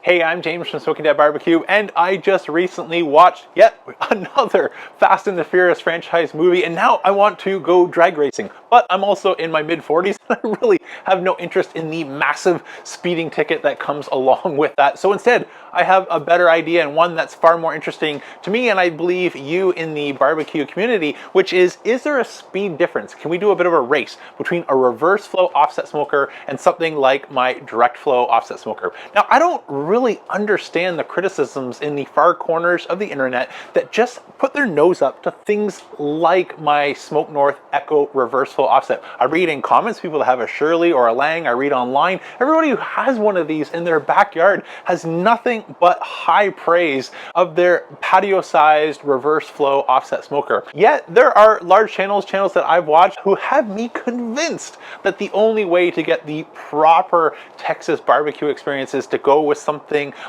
Hey, I'm James from Smoking Dad Barbecue, and I just recently watched yet another Fast and the Furious franchise movie, and now I want to go drag racing. But I'm also in my mid-40s, and I really have no interest in the massive speeding ticket that comes along with that. So instead, I have a better idea, and one that's far more interesting to me, and I believe you in the barbecue community, which is there a speed difference? Can we do a bit of a race between a reverse flow offset smoker and something like my direct flow offset smoker? Now, I don't really understand the criticisms in the far corners of the internet that just put their nose up to things like my Smoke North Echo reverse flow offset. I read in comments people that have a Shirley or a Lang. I read online, everybody who has one of these in their backyard has nothing but high praise of their patio sized reverse flow offset smoker. Yet there are large channels that I've watched who have me convinced that the only way to get the proper Texas barbecue experience is to go with something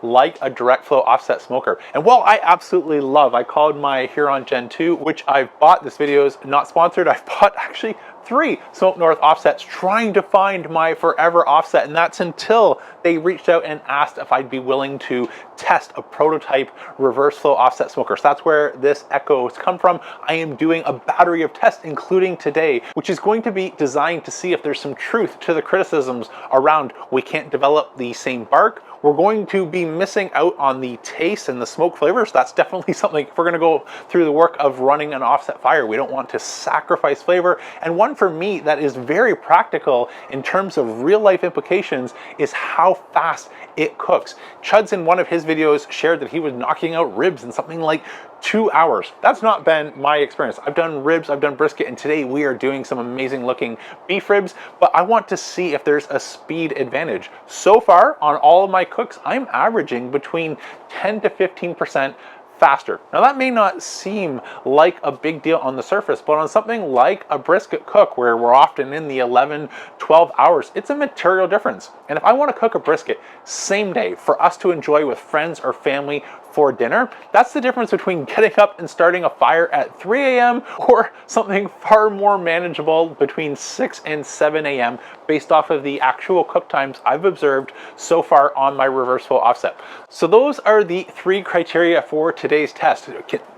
like a direct flow offset smoker. And while I absolutely love, I called my Huron Gen 2, which I've bought, this video is not sponsored, I've bought actually 3 Smoke North offsets trying to find my forever offset, and that's until they reached out and asked if I'd be willing to test a prototype reverse flow offset smoker. So that's where this Echo has come from. I am doing a battery of tests, including today, which is going to be designed to see if there's some truth to the criticisms around we can't develop the same bark. We're going to be missing out on the taste and the smoke flavors. That's definitely something, if we're gonna go through the work of running an offset fire, we don't want to sacrifice flavor. And one for me that is very practical in terms of real life implications is how fast it cooks. Chuds in one of his videos shared that he was knocking out ribs in something like 2 hours. That's not been my experience. I've done ribs, I've done brisket, and today we are doing some amazing looking beef ribs, but I want to see if there's a speed advantage. So far on all of my cooks, I'm averaging between 10 to 15% faster. Now that may not seem like a big deal on the surface, but on something like a brisket cook where we're often in the 11, 12 hours, it's a material difference. And if I want to cook a brisket same day for us to enjoy with friends or family for dinner, that's the difference between getting up and starting a fire at 3 a.m. or something far more manageable between 6 and 7 a.m. based off of the actual cook times I've observed so far on my reverse flow offset. So those are the 3 criteria for today's test: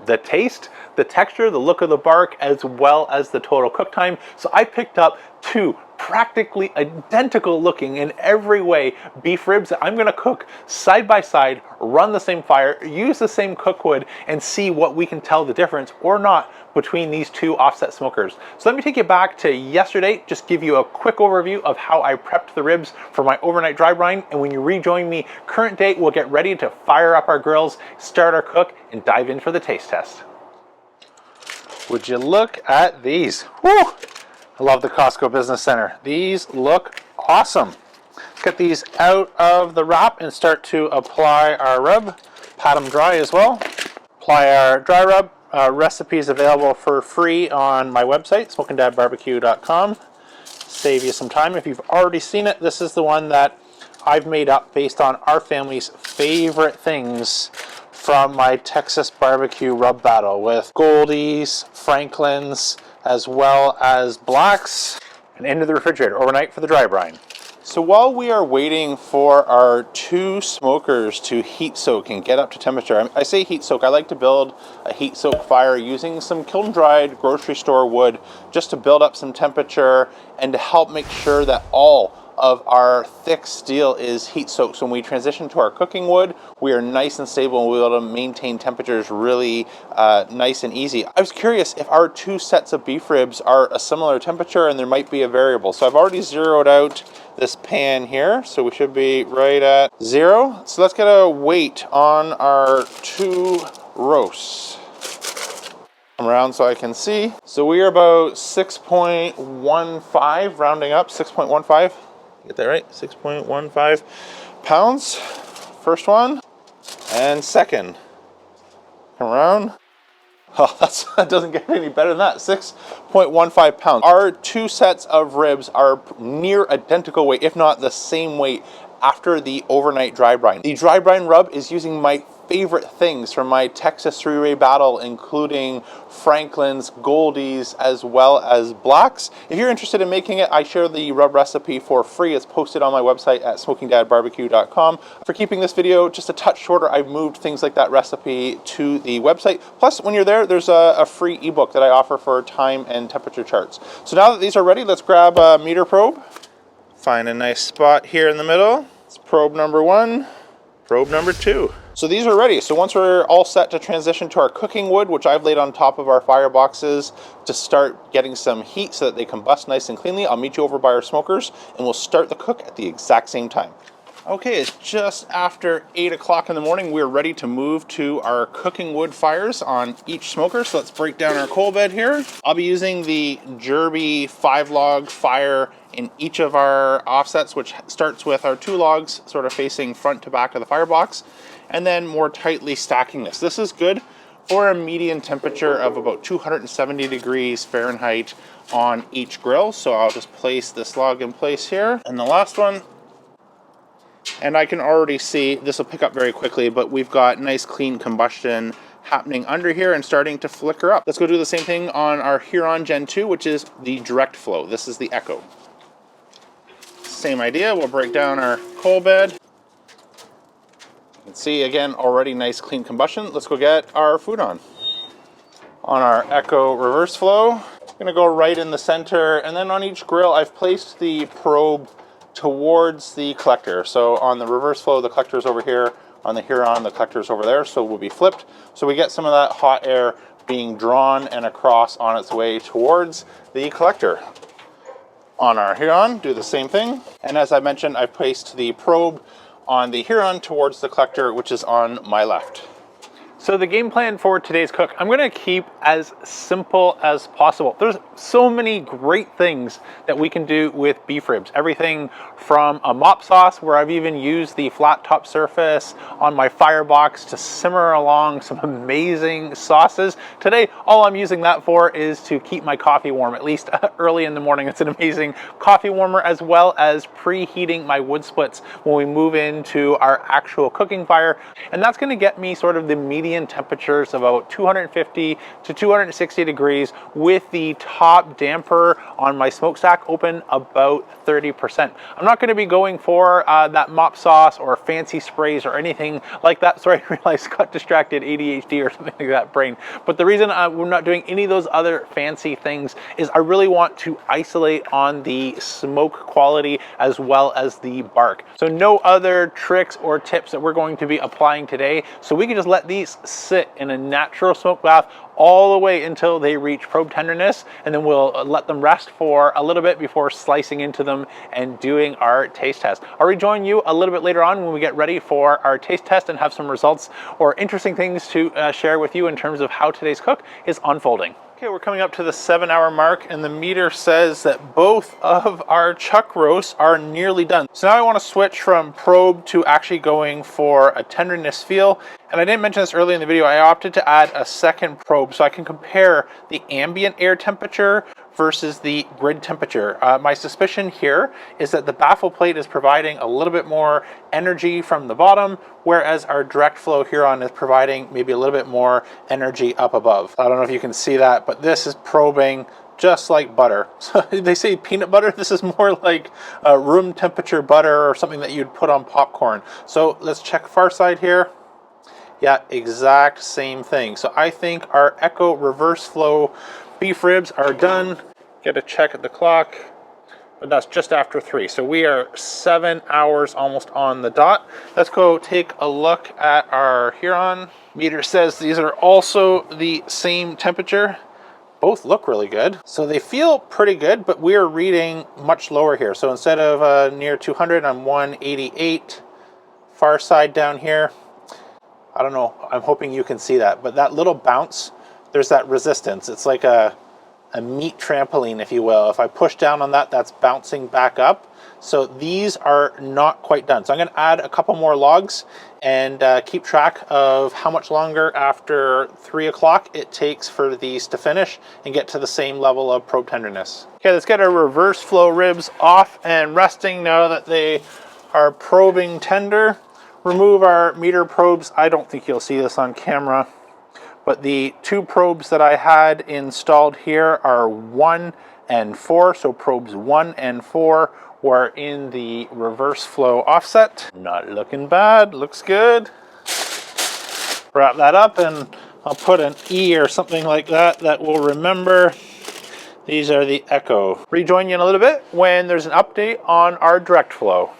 the taste, the texture, the look of the bark, as well as the total cook time. So I picked up 2 practically identical looking in every way beef ribs that I'm gonna cook side by side, run the same fire, use the same cookwood, and see what we can tell the difference or not between these 2 offset smokers. So let me take you back to yesterday, just give you a quick overview of how I prepped the ribs for my overnight dry brine, and when you rejoin me current date, we'll get ready to fire up our grills, start our cook, and dive in for the taste test. Would you look at these? Woo! I love the Costco Business Center. These look awesome. Let's get these out of the wrap and start to apply our rub. Pat them dry as well. Apply our dry rub. Recipes available for free on my website, smokingdadbarbecue.com. Save you some time. If you've already seen it, this is the one that I've made up based on our family's favorite things from my Texas barbecue rub battle with Goldies, Franklin's, as well as blacks, and into the refrigerator overnight for the dry brine. So while we are waiting for our 2 smokers to heat soak and get up to temperature, I say heat soak, I like to build a heat soak fire using some kiln dried grocery store wood just to build up some temperature and to help make sure that all of our thick steel is heat soaked. So when we transition to our cooking wood, we are nice and stable and we'll be able to maintain temperatures really nice and easy. I was curious if our 2 sets of beef ribs are a similar temperature and there might be a variable. So I've already zeroed out this pan here, so we should be right at 0. So let's get a weight on our 2 roasts. Come around so I can see. So we are about 6.15, rounding up, 6.15. Get that right? 6.15 pounds. First one. And second. Come around. Oh, that doesn't get any better than that. 6.15 pounds. Our 2 sets of ribs are near identical weight, if not the same weight, after the overnight dry brine. The dry brine rub is using my favorite things from my Texas three-way battle, including Franklin's, Goldies, as well as Blacks. If you're interested in making it, I share the rub recipe for free. It's posted on my website at smokingdadbarbecue.com. For keeping this video just a touch shorter, I've moved things like that recipe to the website. Plus, when you're there, there's a free ebook that I offer for time and temperature charts. So now that these are ready, let's grab a meter probe. Find a nice spot here in the middle. It's probe number 1, probe number 2. So these are ready. So once we're all set to transition to our cooking wood, which I've laid on top of our fireboxes to start getting some heat so that they combust nice and cleanly, I'll meet you over by our smokers and we'll start the cook at the exact same time. Okay, it's just after 8 o'clock in the morning. We're ready to move to our cooking wood fires on each smoker. So let's break down our coal bed here. I'll be using the Derby 5-log fire in each of our offsets, which starts with our 2 logs sort of facing front to back of the firebox, and then more tightly stacking this. This is good for a median temperature of about 270 degrees Fahrenheit on each grill. So I'll just place this log in place here, and the last one. And I can already see this will pick up very quickly, but we've got nice clean combustion happening under here and starting to flicker up. Let's go do the same thing on our Huron Gen 2, which is the direct flow. This is the Echo. Same idea, we'll break down our coal bed. You can see again, already nice clean combustion. Let's go get our food on. On our Echo reverse flow, I'm gonna go right in the center, and then on each grill, I've placed the probe towards the collector. So on the reverse flow, the collector is over here. On the Huron, the collector is over there, so we'll be flipped. So we get some of that hot air being drawn and across on its way towards the collector. On our Huron, do the same thing. And as I mentioned, I've placed the probe on the Huron towards the collector, which is on my left. So the game plan for today's cook, I'm gonna keep as simple as possible. There's so many great things that we can do with beef ribs. Everything from a mop sauce, where I've even used the flat top surface on my firebox to simmer along some amazing sauces. Today, all I'm using that for is to keep my coffee warm, at least early in the morning. It's an amazing coffee warmer, as well as preheating my wood splits when we move into our actual cooking fire. And that's gonna get me sort of the medium temperatures of about 250 to 260 degrees with the top damper on my smokestack open about 30%. I'm not going to be going for that mop sauce or fancy sprays or anything like that. Sorry, I realized I got distracted, ADHD or something like that brain. But the reason we're not doing any of those other fancy things is I really want to isolate on the smoke quality as well as the bark. So no other tricks or tips that we're going to be applying today. So we can just let these sit in a natural smoke bath all the way until they reach probe tenderness, and then we'll let them rest for a little bit before slicing into them and doing our taste test. I'll rejoin you a little bit later on when we get ready for our taste test and have some results or interesting things to share with you in terms of how today's cook is unfolding. Okay, we're coming up to the 7-hour mark, and the meter says that both of our chuck roasts are nearly done. So now I want to switch from probe to actually going for a tenderness feel. And I didn't mention this earlier in the video, I opted to add a second probe so I can compare the ambient air temperature versus the grid temperature. My suspicion here is that the baffle plate is providing a little bit more energy from the bottom, whereas our direct flow Huron is providing maybe a little bit more energy up above. I don't know if you can see that, but this is probing just like butter. So they say peanut butter, this is more like room temperature butter or something that you'd put on popcorn. So let's check far side here. Yeah, exact same thing. So I think our Echo reverse flow beef ribs are done. Get a check at the clock, but that's just after 3. So we are 7 hours almost on the dot. Let's go take a look at our Huron. Meter says these are also the same temperature. Both look really good. So they feel pretty good, but we are reading much lower here. So instead of near 200, I'm 188. Far side down here, I don't know, I'm hoping you can see that, but that little bounce, there's that resistance. It's like a meat trampoline, if you will. If I push down on that, that's bouncing back up. So these are not quite done. So I'm gonna add a couple more logs and keep track of how much longer after 3 o'clock it takes for these to finish and get to the same level of probe tenderness. Okay, let's get our reverse flow ribs off and resting now that they are probing tender. remove our meter probes. I don't think you'll see this on camera, but the two probes that I had installed here are 1 and 4. So probes 1 and 4 were in the reverse flow offset. Not looking bad, looks good. Wrap that up and I'll put an E or something like that that will remember. These are the echo. Rejoin you in a little bit when there's an update on our direct flow.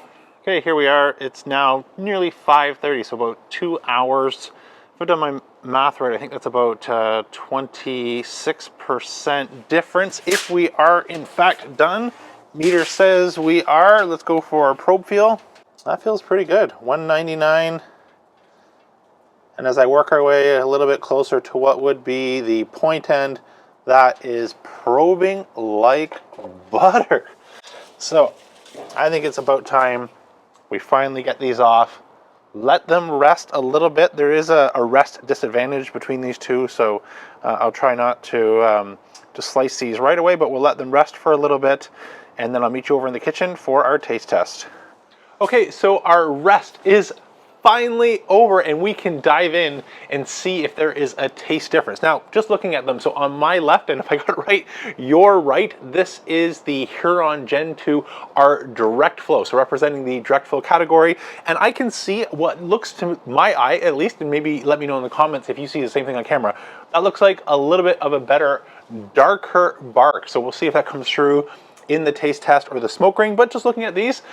Okay, here we are. It's now nearly 5:30, so about 2 hours. If I've done my math right, I think that's about 26% difference. If we are in fact done, meter says we are. Let's go for our probe feel. That feels pretty good, 199. And as I work our way a little bit closer to what would be the point end, that is probing like butter. So I think it's about time we finally get these off. Let them rest a little bit. There is a rest disadvantage between these two, so I'll try not to slice these right away, but we'll let them rest for a little bit, and then I'll meet you over in the kitchen for our taste test. Okay, so our rest is finally over and we can dive in and see if there is a taste difference. Now, just looking at them, so on my left, and if I got it right, your right, this is the Huron Gen 2, our direct flow, so representing the direct flow category. And I can see what looks to my eye, at least, and maybe let me know in the comments if you see the same thing on camera, that looks like a little bit of a better, darker bark. So we'll see if that comes through in the taste test or the smoke ring. But just looking at these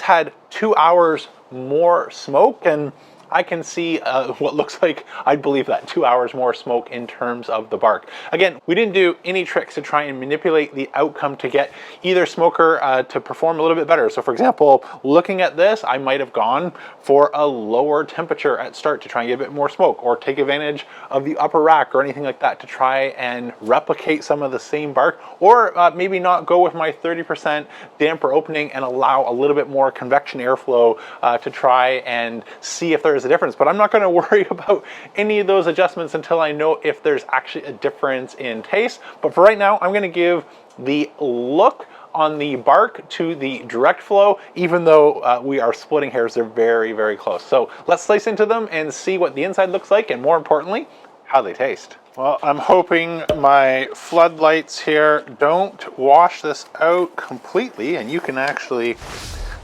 had 2 hours more smoke, and I can see what looks like, I believe that, 2 hours more smoke in terms of the bark. Again, we didn't do any tricks to try and manipulate the outcome to get either smoker to perform a little bit better. So for example, looking at this, I might have gone for a lower temperature at start to try and get a bit more smoke, or take advantage of the upper rack or anything like that to try and replicate some of the same bark, or maybe not go with my 30% damper opening and allow a little bit more convection airflow to try and see if there's a difference. But I'm not going to worry about any of those adjustments until I know if there's actually a difference in taste. But for right now, I'm going to give the look on the bark to the direct flow, even though we are splitting hairs. They're very, very close. So let's slice into them and see what the inside looks like, and more importantly, how they taste. Well, I'm hoping my floodlights here don't wash this out completely and you can actually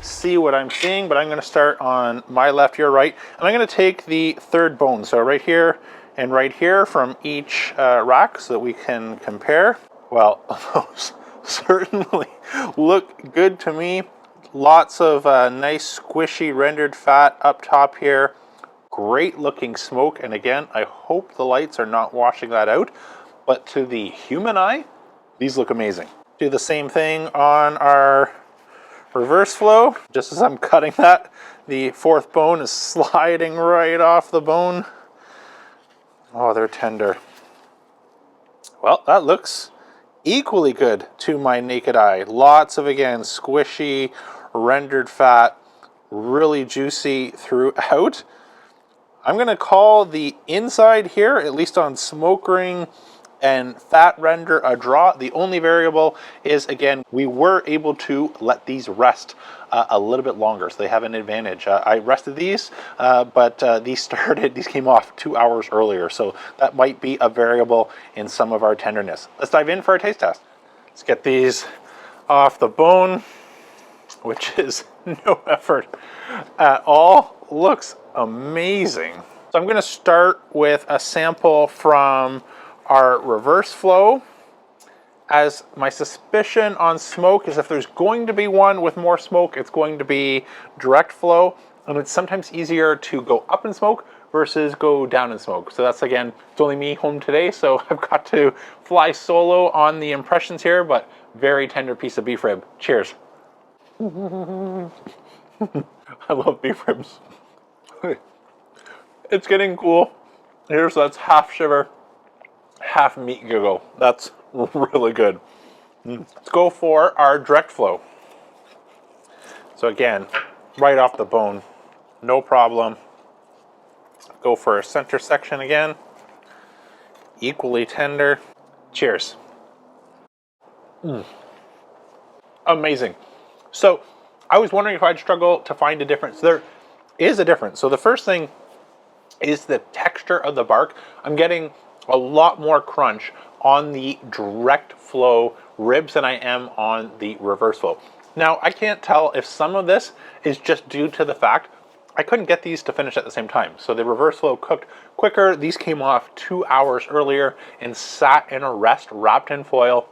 see what I'm seeing, but I'm going to start on my left, your right, and I'm going to take the third bone, so right here and right here from each rack, so that we can compare. Well, those certainly look good to me. Lots of nice squishy rendered fat up top here. Great looking smoke, and again, I hope the lights are not washing that out, but to the human eye, these look amazing. Do the same thing on our reverse flow. Just as I'm cutting that, the fourth bone is sliding right off the bone. Oh, they're tender. Well, that looks equally good to my naked eye. Lots of, again, squishy, rendered fat, really juicy throughout. I'm going to call the inside here, at least on smoke ring and fat render, a draw. The only variable is, again, we were able to let these rest a little bit longer, so they have an advantage. I rested these, but these came off 2 hours earlier, so that might be a variable in some of our tenderness. Let's dive in for our taste test. Let's get these off the bone, which is no effort at all. Looks amazing. So I'm going to start with a sample from our reverse flow, as my suspicion on smoke is if there's going to be one with more smoke, it's going to be direct flow, and it's sometimes easier to go up in smoke versus go down in smoke. So that's, again, it's only me home today, so I've got to fly solo on the impressions here, but very tender piece of beef rib. Cheers. I love beef ribs. It's getting cool. Here's, that's half shiver, half meat giggle. That's really good. Let's go for our direct flow. So again, right off the bone, no problem. Go for a center section again. Equally tender. Cheers. Amazing. So I was wondering if I'd struggle to find a difference. is a difference. So the first thing is the texture of the bark. I'm getting a lot more crunch on the direct flow ribs than I am on the reverse flow. Now, I can't tell if some of this is just due to the fact I couldn't get these to finish at the same time. So the reverse flow cooked quicker. These came off 2 hours earlier and sat in a rest wrapped in foil.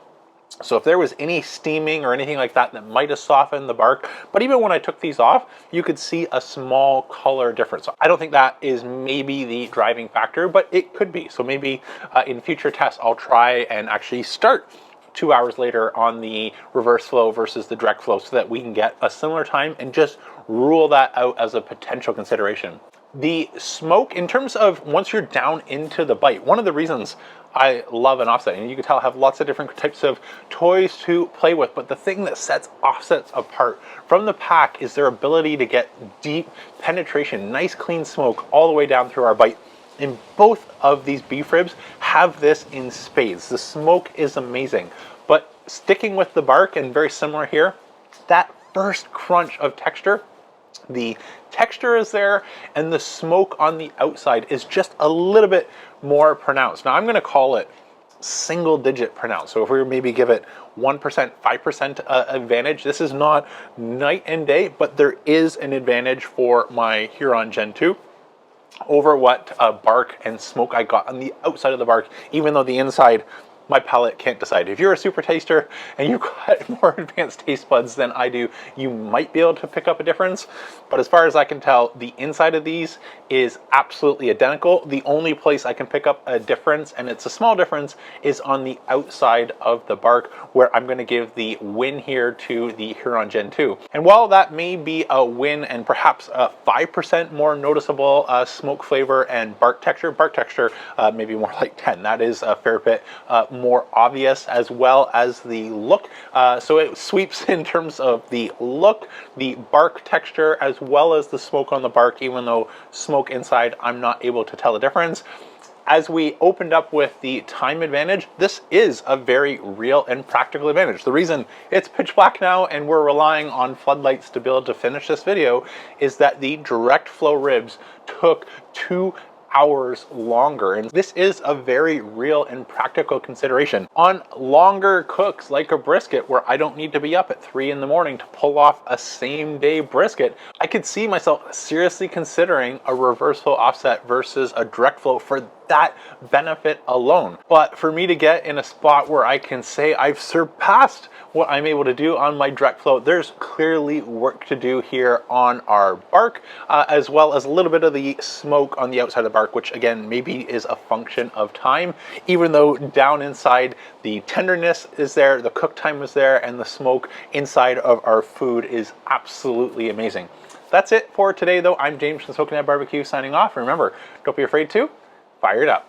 So if there was any steaming or anything like that that might have softened the bark, but even when I took these off, you could see a small color difference. So I don't think that is maybe the driving factor, but it could be. So maybe in future tests, I'll try and actually start 2 hours later on the reverse flow versus the direct flow so that we can get a similar time and just rule that out as a potential consideration. The smoke, in terms of once you're down into the bite, one of the reasons I love an offset, and you can tell I have lots of different types of toys to play with, but the thing that sets offsets apart from the pack is their ability to get deep penetration, nice clean smoke all the way down through our bite. And both of these beef ribs have this in spades. The smoke is amazing, but sticking with the bark, and very similar here, that first crunch of texture, the texture is there and the smoke on the outside is just a little bit more pronounced. Now I'm going to call it single digit pronounced. So if we maybe give it 1%, 5% advantage, this is not night and day, but there is an advantage for my Huron Gen 2 over what bark and smoke I got on the outside of the bark, even though the inside, my palate can't decide. If you're a super taster and you've got more advanced taste buds than I do, you might be able to pick up a difference. But as far as I can tell, the inside of these is absolutely identical. The only place I can pick up a difference, and it's a small difference, is on the outside of the bark, where I'm going to give the win here to the Huron Gen 2. And while that may be a win and perhaps a 5% more noticeable smoke flavor and bark texture maybe more like 10. That is a fair bit more obvious, as well as the look. So it sweeps in terms of the look, the bark texture, as well as the smoke on the bark, even though smoke inside, I'm not able to tell the difference. As we opened up with the time advantage, this is a very real and practical advantage. The reason it's pitch black now and we're relying on floodlights to be able to finish this video is that the direct flow ribs took 2 hours longer, and this is a very real and practical consideration. On longer cooks like a brisket, where I don't need to be up at 3 in the morning to pull off a same day brisket, I could see myself seriously considering a reverse flow offset versus a direct flow for that benefit alone. But for me to get in a spot where I can say I've surpassed what I'm able to do on my direct flow, there's clearly work to do here on our bark, as well as a little bit of the smoke on the outside of the bark, which again maybe is a function of time, even though down inside the tenderness is there, the cook time is there, and the smoke inside of our food is absolutely amazing. That's it for today though. I'm James from Smoking At Barbecue signing off. Remember, don't be afraid to fire it up.